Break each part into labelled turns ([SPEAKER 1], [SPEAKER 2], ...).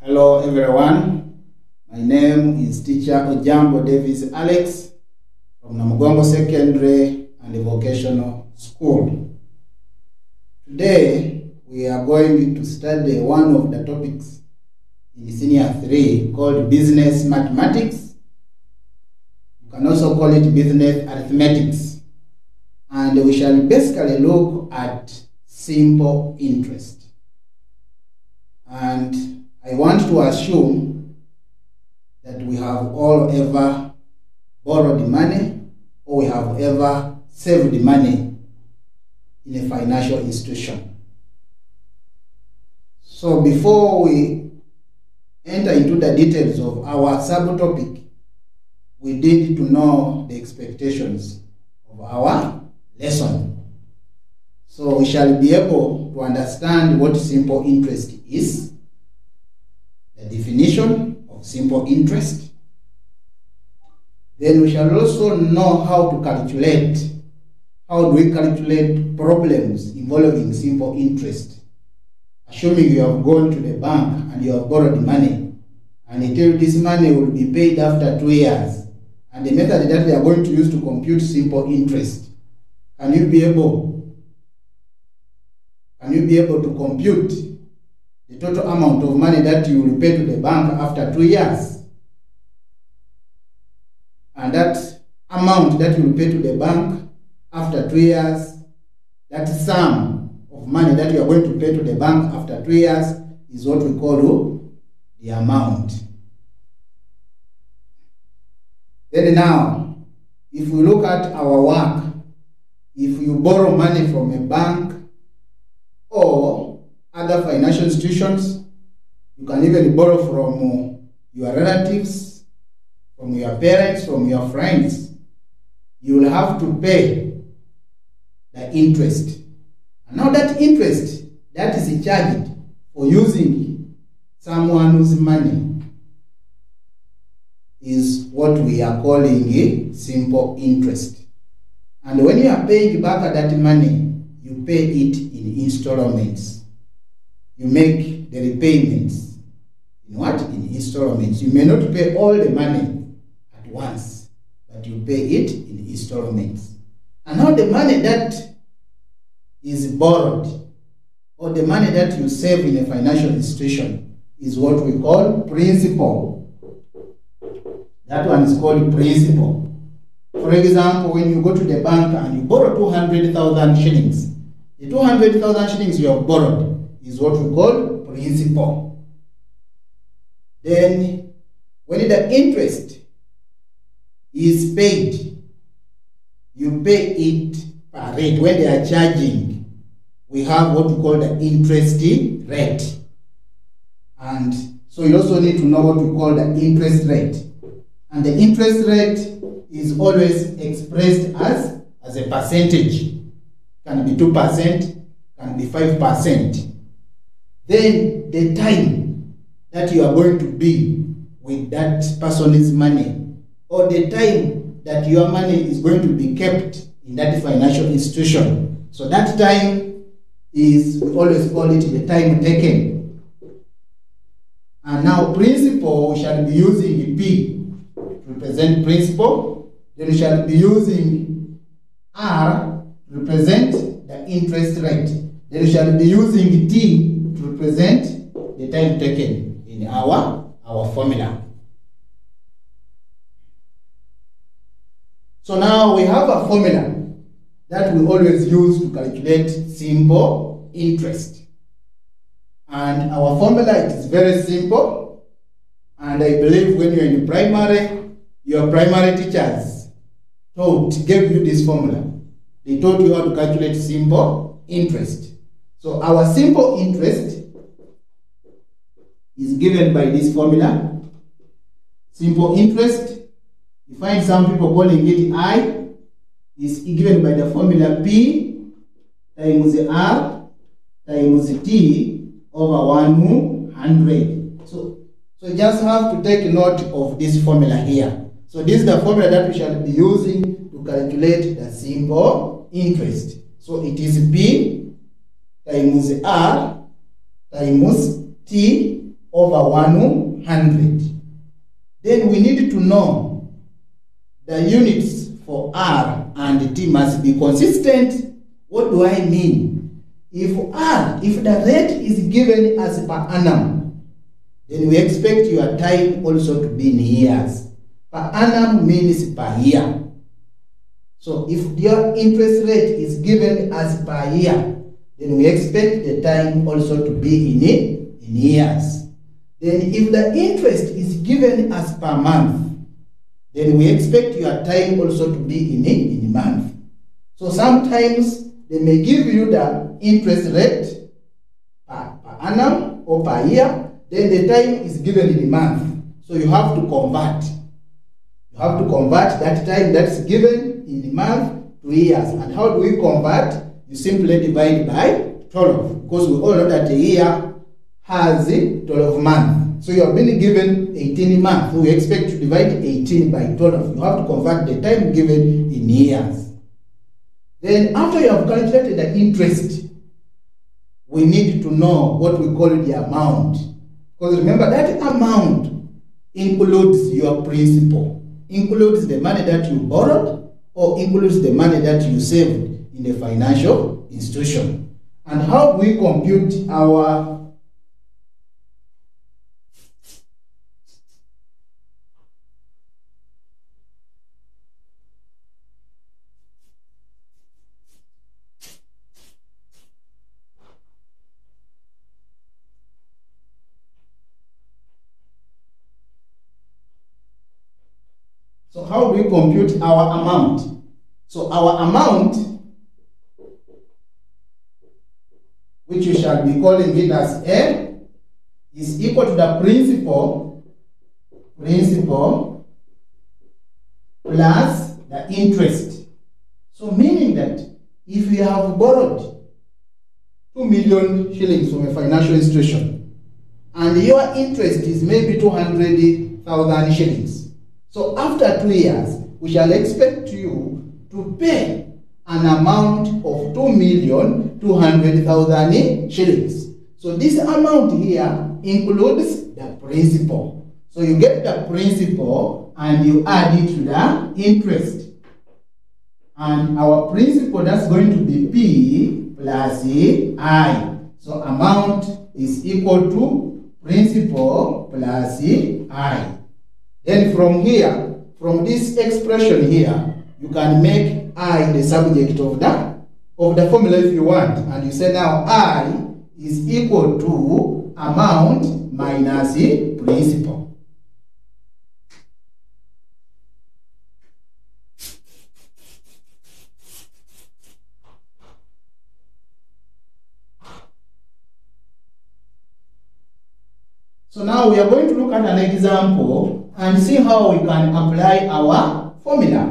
[SPEAKER 1] Hello everyone, my name is Teacher Ojambo Davis Alex from Namugongo Secondary and Vocational School. Today we are going to study one of the topics in Senior 3 called Business Mathematics. You can also call it Business Arithmetics. And we shall basically look at simple interest. And I want to assume that we have all ever borrowed money or we have ever saved money in a financial institution. So before we enter into the details of our subtopic, we need to know the expectations of our lesson. So we shall be able to understand what simple interest is, the definition of simple interest. Then we shall also know how to calculate. How do we calculate problems involving simple interest? Assuming you have gone to the bank and you have borrowed money, and they tell you this money will be paid after 2 years, and the method that they are going to use to compute simple interest, can you be able to compute the total amount of money that you will pay to the bank after 2 years? And that amount that you will pay to the bank after 2 years, that sum of money that you are going to pay to the bank after 2 years is what we call the amount. Then now, if we look at our work, if you borrow money from a bank or other financial institutions, you can even borrow from your relatives, from your parents, from your friends. You will have to pay the interest. And now that interest that is charged for using someone's money is what we are calling simple interest. And when you are paying back that money, you pay it in installments. You make the repayments in what? In installments. You may not pay all the money at once, but you pay it in installments. And now the money that is borrowed, or the money that you save in a financial institution, is what we call principal. That one is called principal. For example, when you go to the bank and you borrow 200,000 shillings, the 200,000 shillings you have borrowed is what we call principal. Then, when the interest is paid, you pay it per rate. When they are charging, we have what we call the interest rate. And so you also need to know what we call the interest rate. And the interest rate is always expressed as a percentage. Can be 2%, can be 5%. Then the time that you are going to be with that person's money, or the time that your money is going to be kept in that financial institution. So that time is, we always call it the time taken. And now principal, we shall be using P to represent principal. Then we shall be using R to represent the interest rate. Then we shall be using T to represent the time taken in our formula. So now we have a formula that we always use to calculate simple interest. And our formula, it is very simple. And I believe when you're in primary, your primary teachers gave you this formula. They taught you how to calculate simple interest. So our simple interest is given by this formula. Simple interest, you find some people calling it I, is given by the formula P times R times T over 100. So you just have to take note of this formula here. So this is the formula that we shall be using to calculate the simple interest. So it is P times R times T over 100. Then we need to know the units for R and T must be consistent. What do I mean? If the rate is given as per annum, then we expect your time also to be in years. Per annum means per year. So if your interest rate is given as per year, then we expect the time also to be in years. Then if the interest is given as per month, then we expect your time also to be in month. So sometimes they may give you the interest rate per annum or per year, then the time is given in a month. So you have to convert. You have to convert that time that's given in a month to years. And how do we convert? You simply divide by 12, because we all know that a year has 12 months. So you have been given 18 months. So we expect to divide 18 by 12. You have to convert the time given in years. Then after you have calculated the interest, we need to know what we call the amount. Because remember, that amount includes your principal, includes the money that you borrowed, or includes the money that you saved in the financial institution. And how do we compute our So how do we compute our amount? So our amount, which you shall be calling it as A, is equal to the principal plus the interest. So meaning that if you have borrowed 2 million shillings from a financial institution and your interest is maybe 200,000 shillings, so after 2 years, we shall expect you to pay an amount of 2,200,000 shillings. So this amount here includes the principal. So you get the principal and you add it to the interest. And our principal, that's going to be P plus I. So amount is equal to principal plus I. Then from here, from this expression here, you can make I the subject of the formula if you want. And you say now I is equal to amount minus principal. So now we are going to look at an example and see how we can apply our formula.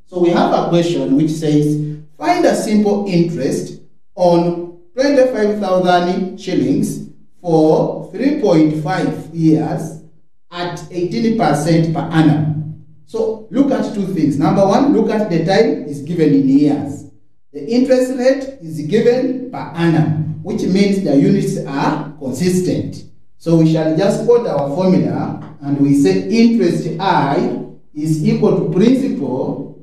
[SPEAKER 1] So we have a question which says, find a simple interest on 25,000 shillings for 3.5 years at 18% per annum. So look at two things. Number one, look at the time is given in years. The interest rate is given per annum, which means the units are consistent. So we shall just put our formula and we say interest I is equal to principal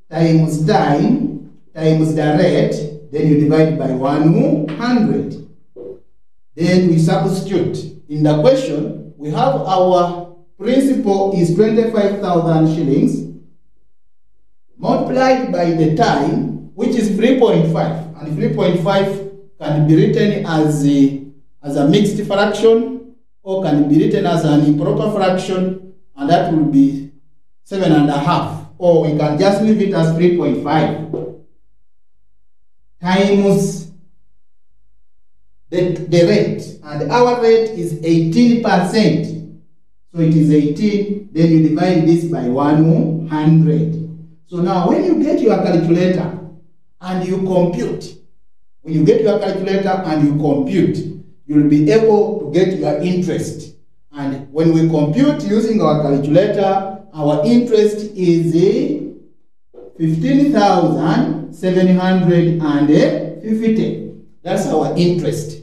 [SPEAKER 1] times time times the rate, then you divide by 100. Then we substitute. In the question, we have our principal is 25,000 shillings multiplied by the time, which is 3.5. And 3.5 can be written as a mixed fraction, or can be written as an improper fraction, and that will be 7.5. Or we can just leave it as 3.5 times the rate. And our rate is 18%. So it is 18, then you divide this by 100. So now when you get your calculator and you compute, when you get your calculator and you compute, you'll be able to get your interest. And when we compute using our calculator, our interest is 15,750. That's our interest.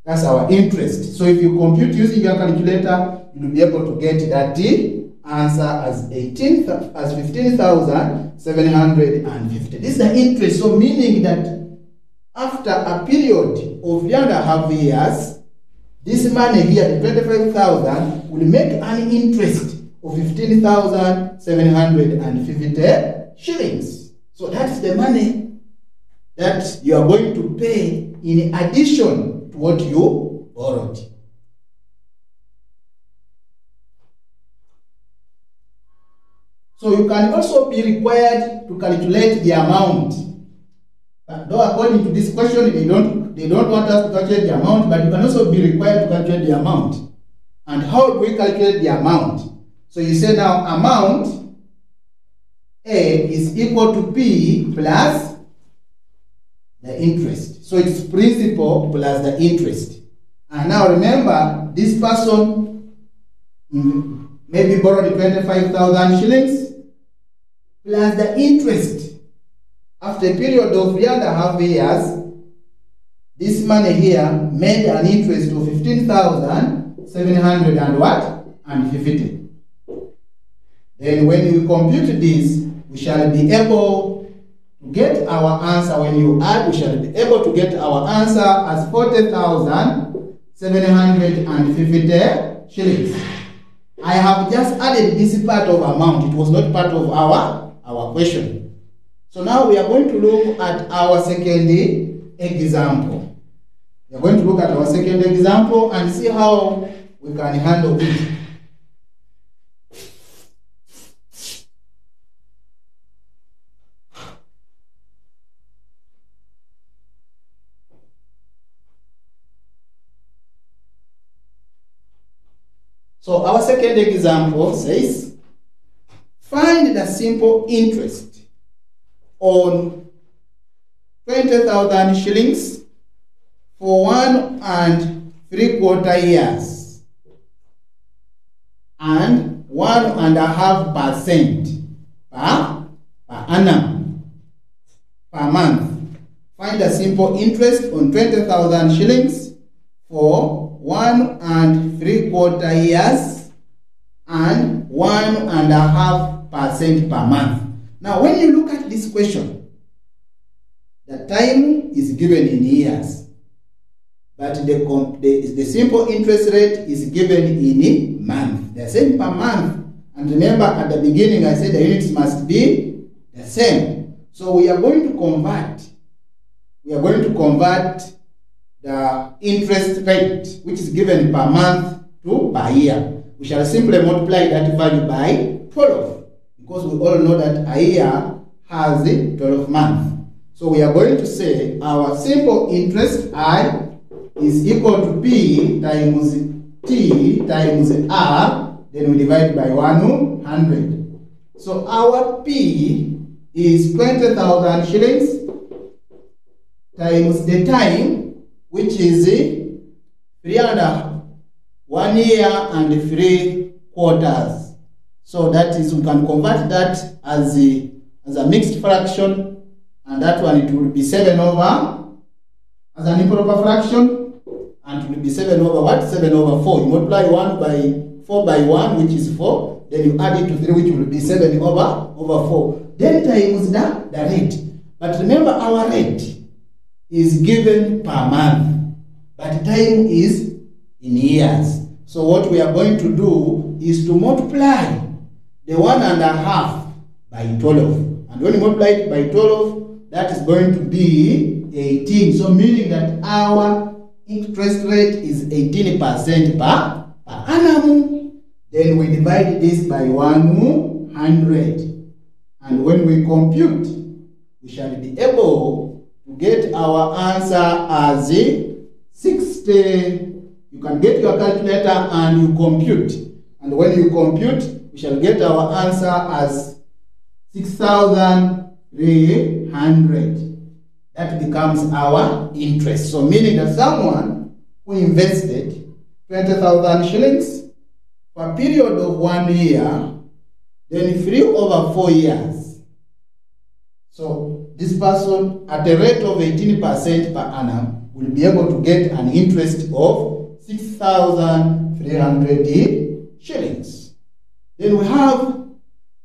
[SPEAKER 1] That's our interest. So if you compute using your calculator, you'll be able to get that answer as 15,750. This is the interest. So meaning that after a period of 3.5 years, this money here, the 25,000, will make an interest of 15,750 shillings. So that's the money that you are going to pay in addition to what you borrowed. So you can also be required to calculate the amount. Though according to this question, they don't want us to calculate the amount, but you can also be required to calculate the amount. And how do we calculate the amount? So you say now amount A is equal to P plus the interest. So it's principal plus the interest. And now remember, this person maybe borrowed 25,000 shillings plus the interest. After a period of 3.5 years, this money here made an interest of 15,750. Then when we compute this, we shall be able to get our answer. When you add, we shall be able to get our answer as 40,750 shillings. I have just added this part of amount. It was not part of our question. So now we are going to look at our second example. We are going to look at our second example and see how we can handle it. So our second example says, find the simple interest on 20,000 shillings for 1 3/4 years and 1.5% per annum per month. Find the simple interest on 20,000 shillings for 1 3/4 years and 1.5% per month. Now, when you look at this question, the time is given in years, but the simple interest rate is given in month. The same per month. And remember, at the beginning, I said the units must be the same. So we are going to convert. We are going to convert the interest rate, which is given per month, to per year. We shall simply multiply that value by 12. Because we all know that a year has 12 months. So we are going to say our simple interest I is equal to P times T times R, then we divide by 100. So our P is 20,000 shillings times the time, which is 1 year and 3/4. So that is, we can convert that as a mixed fraction, and that one it will be 7 over, as an improper fraction, and it will be 7 over what? 7 over 4. You multiply 1 by 4 by 1, which is 4, then you add it to 3, which will be 7 over 4. Then times the rate. But remember, our rate is given per month, but time is in years. So what we are going to do is to multiply the 1.5 by 12. And when you multiply it by 12, that is going to be 18. So meaning that our interest rate is 18% per annum. Then we divide this by 100. And when we compute, we shall be able to get our answer as 60. You can get your calculator and you compute. And when you compute, we shall get our answer as 6,300. That becomes our interest. So meaning that someone who invested 20,000 shillings for a period of 1 year, then 3 over 4 years. So this person, at a rate of 18% per annum, will be able to get an interest of 6,300 shillings. Then we have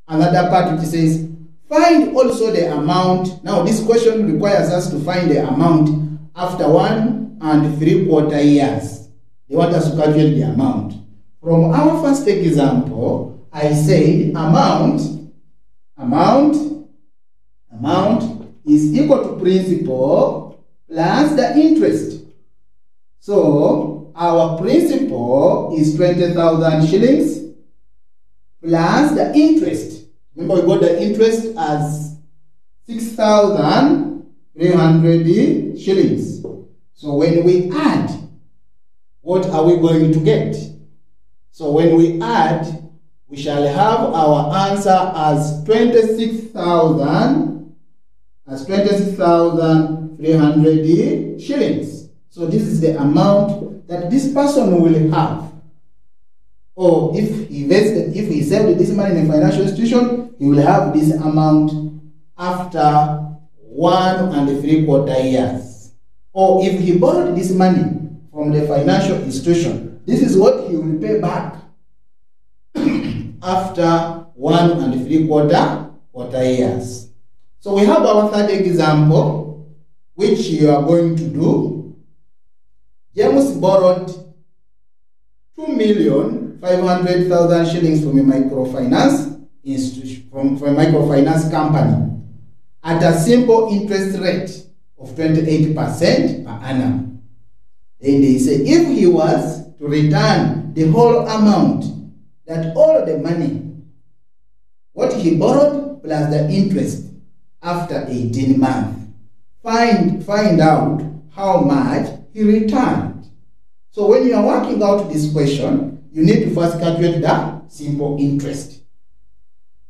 [SPEAKER 1] another part which says, find also the amount. Now this question requires us to find the amount after 1 3/4 years. They want us to calculate the amount. From our first example, I said amount is equal to principal plus the interest. So our principal is 20,000 shillings plus the interest. Remember, we got the interest as 6,300 shillings. So when we add, what are we going to get? So when we add, we shall have our answer as 26,300 shillings. So this is the amount that this person will have. Or if he saved this money in a financial institution, he will have this amount after 1 3/4 years. Or if he borrowed this money from the financial institution, this is what he will pay back after 1 3/4 years. So we have our third example, which you are going to do. James borrowed 2,500,000 shillings from a microfinance institution, from a microfinance company at a simple interest rate of 28% per annum. Then they say if he was to return the whole amount, that all the money, what he borrowed plus the interest after 18 months, find out how much he returned. So when you are working out this question, you need to first calculate the simple interest.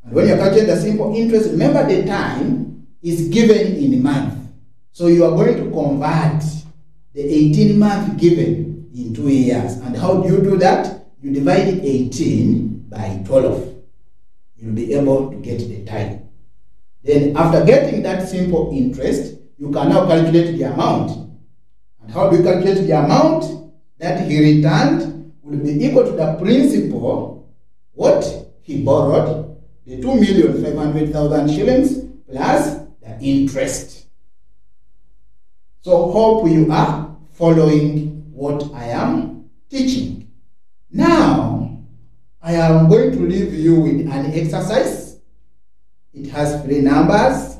[SPEAKER 1] And when you calculate the simple interest, remember the time is given in a month. So you are going to convert the 18 months given in 2 years. And how do you do that? You divide 18 by 12. You'll be able to get the time. Then after getting that simple interest, you can now calculate the amount. And how do you calculate the amount that he returned? Will be equal to the principal, what he borrowed, the 2,500,000 shillings plus the interest. So hope you are following what I am teaching. Now, I am going to leave you with an exercise. It has 3 numbers,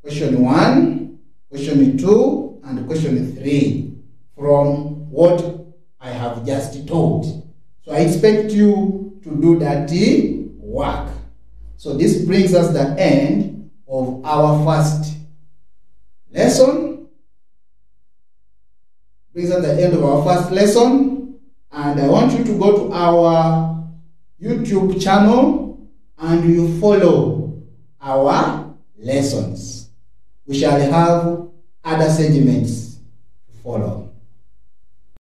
[SPEAKER 1] question 1, question 2, and question 3 from what I have just taught. So I expect you to do that work. So this brings us the end of our first lesson. And I want you to go to our YouTube channel and you follow our lessons. We shall have other segments to follow.